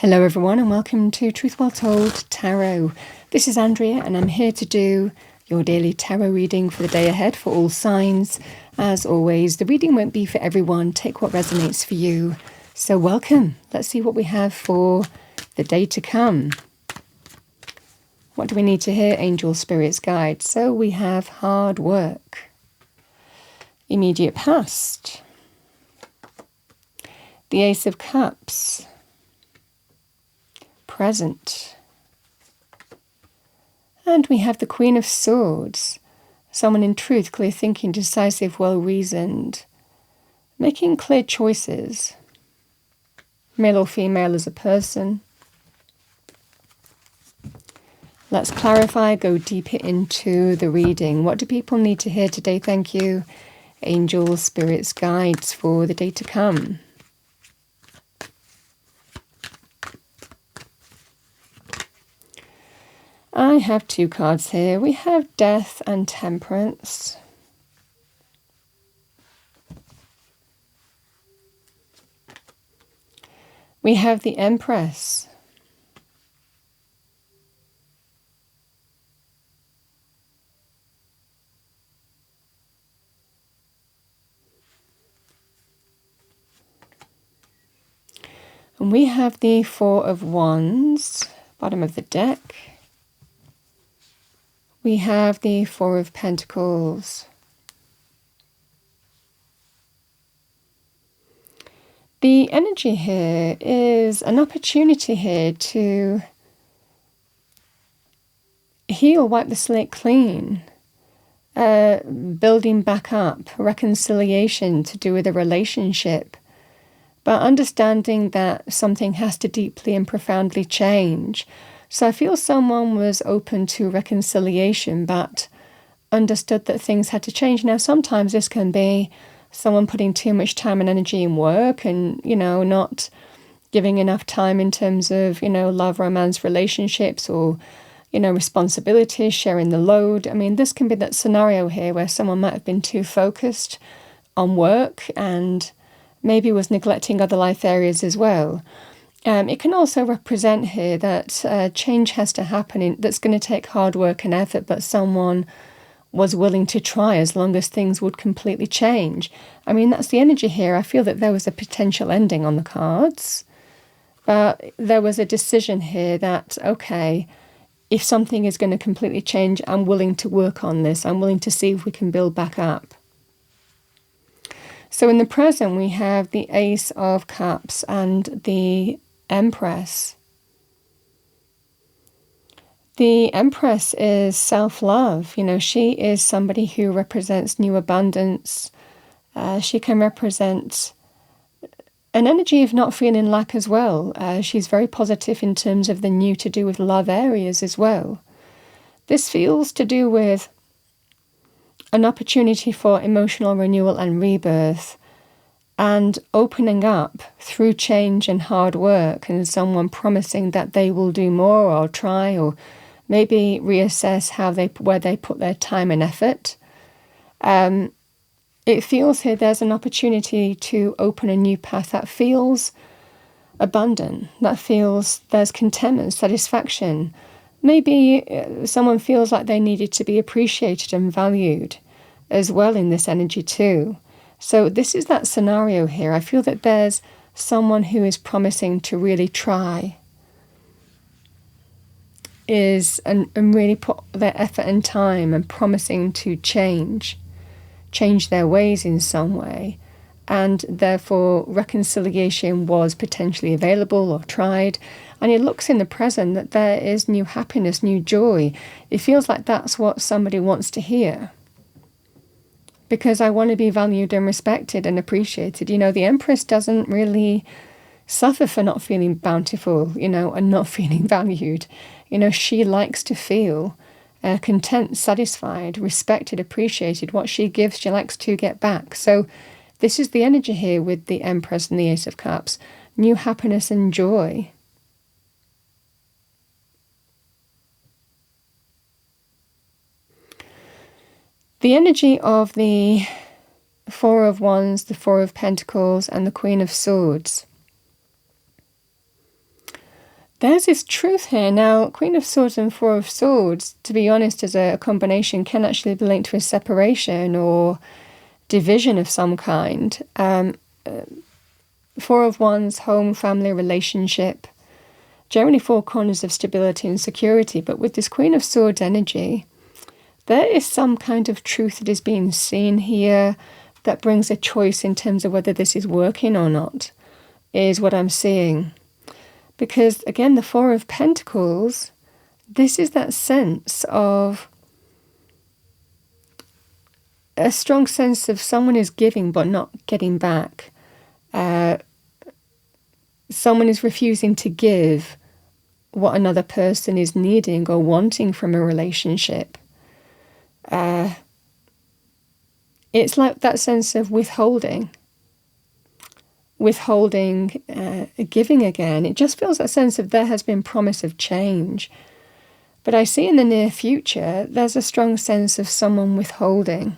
Hello everyone and welcome to Truth Well Told Tarot. This is Andrea and I'm here to do your daily tarot reading for the day ahead for all signs. As always, the reading won't be for everyone. Take what resonates for you. So welcome. Let's see what we have for the day to come. What do we need to hear? Angel, spirits, guides. So we have hard work, immediate past, the Ace of Cups, present, and we have the Queen of Swords, someone in truth, clear thinking, decisive, well-reasoned, making clear choices, male or female as a person. Let's clarify, go deeper into the reading. What do people need to hear today? Thank you, angels, spirits, guides for the day to come. I have two cards here. We have Death and Temperance. We have the Empress. And we have the Four of Wands, bottom of the deck. We have the Four of Pentacles. The energy here is an opportunity here to heal, wipe the slate clean, building back up, reconciliation to do with a relationship, but understanding that something has to deeply and profoundly change. So I feel someone was open to reconciliation, but understood that things had to change. Now, sometimes this can be someone putting too much time and energy in work and, not giving enough time in terms of, love, romance, relationships, or, responsibilities, sharing the load. I mean, this can be that scenario here where someone might have been too focused on work and maybe was neglecting other life areas as well. It can also represent here that change has to happen. That's going to take hard work and effort, but someone was willing to try as long as things would completely change. I mean, that's the energy here. I feel that there was a potential ending on the cards, but there was a decision here that, okay, if something is going to completely change, I'm willing to work on this. I'm willing to see if we can build back up. So in the present, we have the Ace of Cups and the Empress. The Empress is self-love. She is somebody who represents new abundance. She can represent an energy of not feeling lack as well. She's very positive in terms of the new to do with love areas as well. This feels to do with an opportunity for emotional renewal and rebirth, and opening up through change and hard work, and someone promising that they will do more or try or maybe reassess where they put their time and effort. It feels here there's an opportunity to open a new path that feels abundant, that feels there's contentment, satisfaction. Maybe someone feels like they needed to be appreciated and valued as well in this energy too. So this is that scenario here. I feel that there's someone who is promising to really try, and really put their effort and time, and promising to change their ways in some way. And therefore reconciliation was potentially available or tried. And it looks in the present that there is new happiness, new joy. It feels like that's what somebody wants to hear. Because I want to be valued and respected and appreciated. The Empress doesn't really suffer for not feeling bountiful, and not feeling valued. She likes to feel content, satisfied, respected, appreciated. What she gives, she likes to get back. So this is the energy here with the Empress and the Ace of Cups. New happiness and joy. The energy of the Four of Wands, the Four of Pentacles, and the Queen of Swords. there's this truth here. Now, Queen of Swords and Four of Swords, to be honest, as a combination, can actually be linked to a separation or division of some kind. Four of Wands, home, family, relationship. Generally four corners of stability and security. But with this Queen of Swords energy, there is some kind of truth that is being seen here that brings a choice in terms of whether this is working or not, is what I'm seeing. Because, again, the Four of Pentacles, this is that sense of a strong sense of someone is giving but not getting back. Someone is refusing to give what another person is needing or wanting from a relationship. It's like that sense of withholding, giving again. It just feels that sense of there has been promise of change. But I see in the near future, there's a strong sense of someone withholding.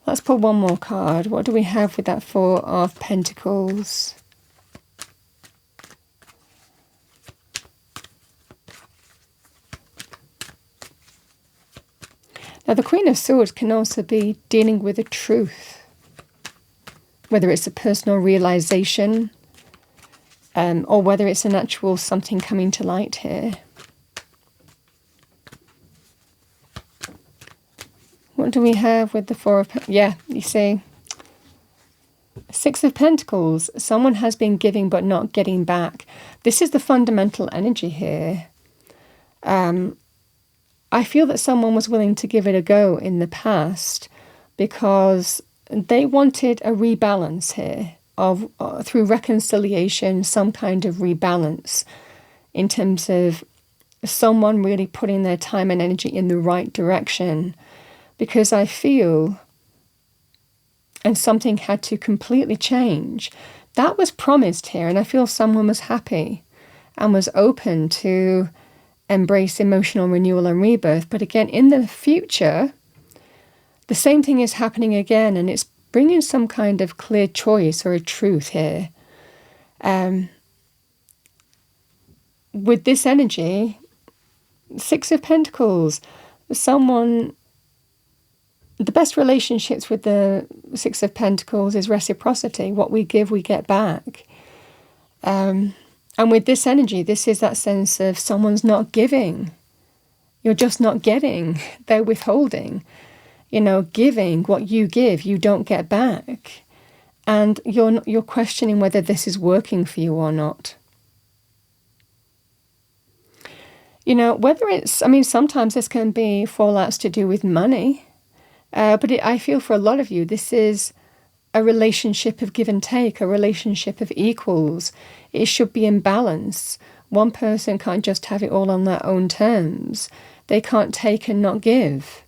Let's pull one more card. What do we have with that Four of Pentacles? Now, the Queen of Swords can also be dealing with a truth, whether it's a personal realization or whether it's an actual something coming to light here. What do we have with the Four of Pentacles? Yeah, you see. Six of Pentacles. Someone has been giving but not getting back. This is the fundamental energy here. I feel that someone was willing to give it a go in the past because they wanted a rebalance here of through reconciliation, some kind of rebalance in terms of someone really putting their time and energy in the right direction. Because I feel, and something had to completely change, that was promised here, and I feel someone was happy and was open to embrace emotional renewal and rebirth. But again, in the future, the same thing is happening again, and it's bringing some kind of clear choice or a truth here. With this energy, Six of Pentacles, the best relationships with the Six of Pentacles is reciprocity. What we give, we get back. And with this energy, this is that sense of someone's not giving. You're just not getting. They're withholding. Giving what you give, you don't get back. And you're questioning whether this is working for you or not. Whether sometimes this can be fallouts to do with money. But I feel for a lot of you, this is a relationship of give and take, a relationship of equals. It should be in balance. One person can't just have it all on their own terms. They can't take and not give.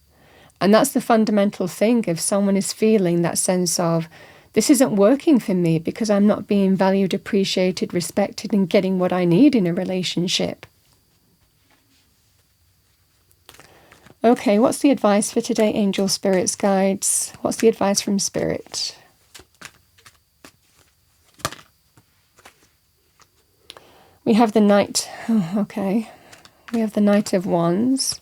And that's the fundamental thing if someone is feeling that sense of, this isn't working for me because I'm not being valued, appreciated, respected, and getting what I need in a relationship. Okay, what's the advice for today, angel spirits, guides? What's the advice from Spirit? We have the Knight. Oh, okay. We have the Knight of Wands.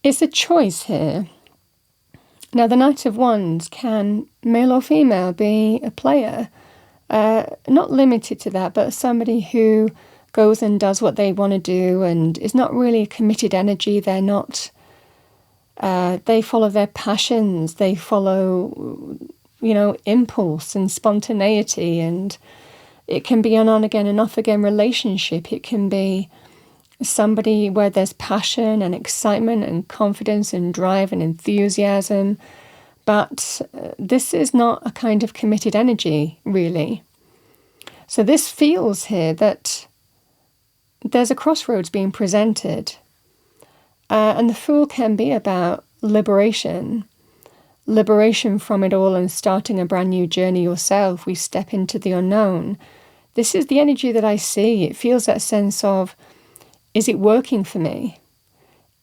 It's a choice here. Now, the Knight of Wands can, male or female, be a player. Not limited to that, but somebody who goes and does what they want to do and is not really a committed energy. They're not, they follow their passions. They follow, impulse and spontaneity. And it can be an on-again and off-again relationship. It can be somebody where there's passion and excitement and confidence and drive and enthusiasm. But this is not a kind of committed energy, really. So this feels here that there's a crossroads being presented. And the Fool can be about liberation liberation from it all and starting a brand new journey yourself. We step into the unknown. This is the energy that I see. It feels that sense of, is it working for me?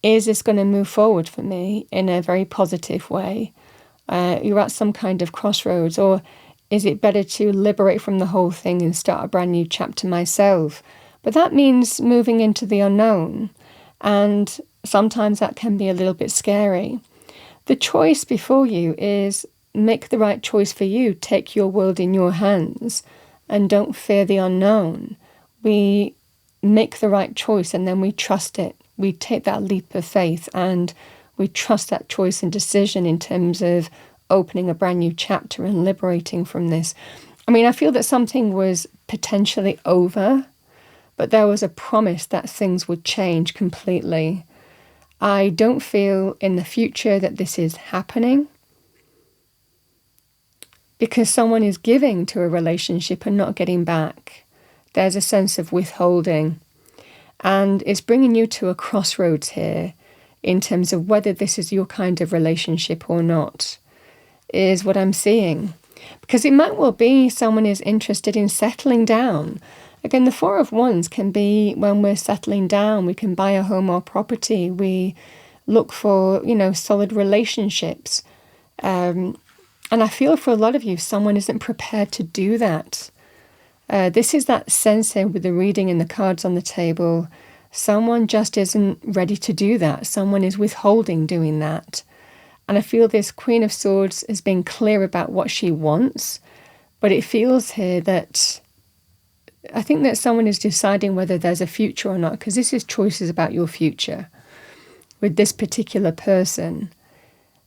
Is this going to move forward for me in a very positive way? You're at some kind of crossroads, or is it better to liberate from the whole thing and start a brand new chapter myself? But that means moving into the unknown, and sometimes that can be a little bit scary. The choice before you is make the right choice for you. Take your world in your hands and don't fear the unknown. We make the right choice and then we trust it. We take that leap of faith and we trust that choice and decision in terms of opening a brand new chapter and liberating from this. I mean, I feel that something was potentially over, but there was a promise that things would change completely. I don't feel in the future that this is happening because someone is giving to a relationship and not getting back. There's a sense of withholding, and it's bringing you to a crossroads here in terms of whether this is your kind of relationship or not, is what I'm seeing. Because it might well be someone is interested in settling down. Again, the Four of Wands can be when we're settling down. We can buy a home or property. We look for, solid relationships. And I feel for a lot of you, someone isn't prepared to do that. This is that sense here with the reading and the cards on the table. Someone just isn't ready to do that. Someone is withholding doing that. And I feel this Queen of Swords is being clear about what she wants. But it feels here that I think that someone is deciding whether there's a future or not, because this is choices about your future with this particular person.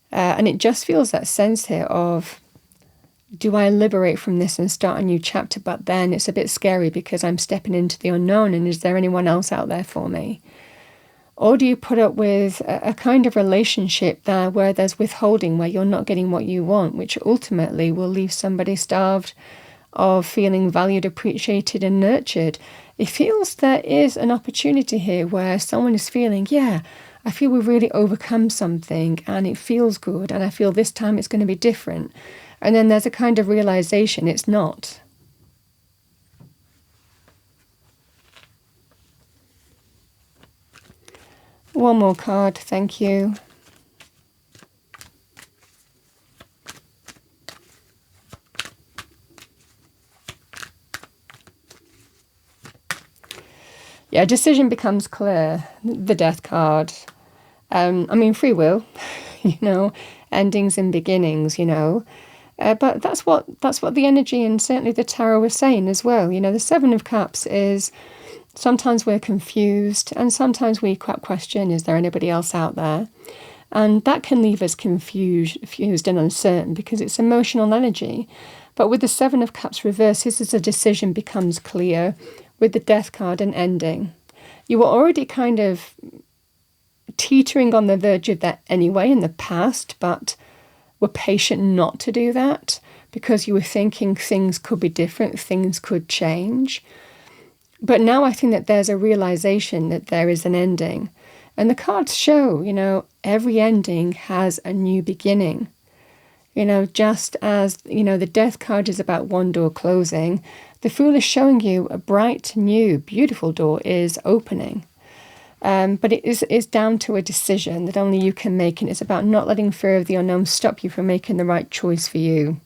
And it just feels that sense here of, do I liberate from this and start a new chapter? But then it's a bit scary because I'm stepping into the unknown, and is there anyone else out there for me? Or do you put up with a kind of relationship there where there's withholding, where you're not getting what you want, which ultimately will leave somebody starved of feeling valued, appreciated and nurtured? It feels there is an opportunity here where someone is feeling, I feel we've really overcome something and it feels good, and I feel this time it's going to be different. And then there's a kind of realization it's not. One more card, thank you. Yeah, decision becomes clear. The Death card. Free will, endings and beginnings, But that's what the energy and certainly the tarot was saying as well. The Seven of Cups is sometimes we're confused and sometimes we question, is there anybody else out there? And that can leave us confused and uncertain because it's emotional energy. But with the Seven of Cups reversed, this is a decision becomes clear. With the Death card, an ending. You were already kind of teetering on the verge of that anyway in the past, but were patient not to do that because you were thinking things could be different, things could change. But now I think that there's a realization that there is an ending. And the cards show, every ending has a new beginning. Just as, the Death card is about one door closing, the Fool is showing you a bright, new, beautiful door is opening. But it's down to a decision that only you can make, and it's about not letting fear of the unknown stop you from making the right choice for you.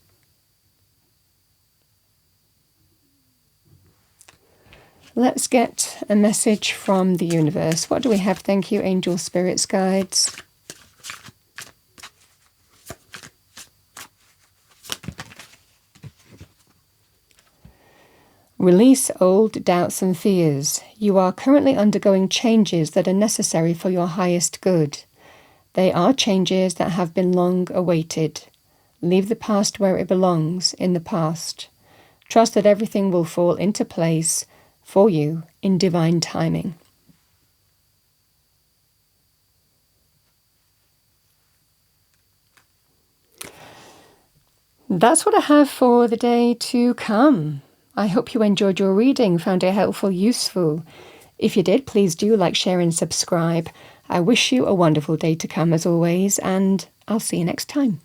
Let's get a message from the universe. What do we have? Thank you, angels, spirits, guides. Release old doubts and fears. You are currently undergoing changes that are necessary for your highest good. They are changes that have been long awaited. Leave the past where it belongs, in the past. Trust that everything will fall into place for you in divine timing. That's what I have for the day to come. I hope you enjoyed your reading, found it helpful, useful. If you did, please do like, share and subscribe. I wish you a wonderful day to come as always, and I'll see you next time.